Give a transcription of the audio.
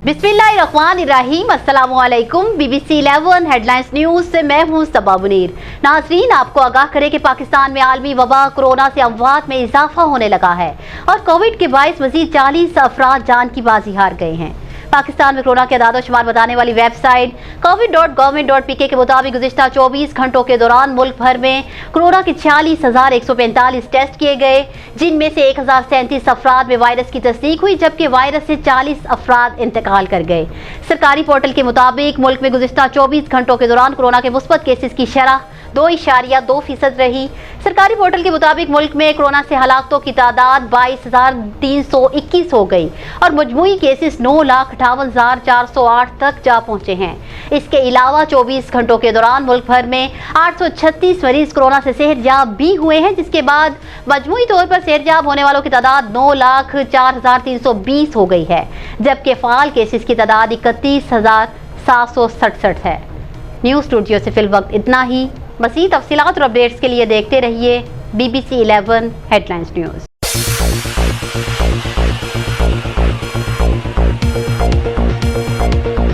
बिस्मिल्लाहिर्रहमानिर्रहीम। अस्सलामुअलैकुम। BBC 11 headlines news से मैं हूं सबा मुनीर। नाज़रीन, आपको आगाह करें कि पाकिस्तान में आलमी वबा कोरोना से अमवात में इजाफा होने लगा है और कोविड के बाइस मजीद 40 अफराद जान की बाजी हार गए हैं। पाकिस्तान में कोरोना के आदाद शुमार बताने वाली वेबसाइट covid.government.pk के मुताबिक गुज़िश्ता 24 घंटों के दौरान मुल्क भर में कोरोना के 46,145 टेस्ट किए गए, जिनमें से 1037 अफराद में वायरस की तस्दीक हुई, जबकि वायरस से 40 अफराद इंतकाल कर गए। सरकारी पोर्टल के मुताबिक मुल्क में गुज़िश्ता 24 घंटों के दौरान कोरोना के मुस्बत केसेस की शरह 2.2% रही। सरकारी पोर्टल के मुताबिक मुल्क में कोरोना से हलाकतों की तादाद 22,321 हो गई और मजमूई केसेस 9,58,408 तक जा पहुंचे हैं। इसके अलावा 24 घंटों के दौरान मुल्क भर में 836 मरीज कोरोना से सेहतयाब भी हुए हैं, जिसके बाद मजमूई तौर पर सेहतयाब होने वालों की तादाद 9,04,320 हो गई है, जबकि फ़ाल केसेस की तादाद 31,767 है। न्यूज़ स्टूडियो से फिल वक्त इतना ही। मज़ीद तफसीलात और अपडेट्स के लिए देखते रहिए BBC 11 हेडलाइंस न्यूज़।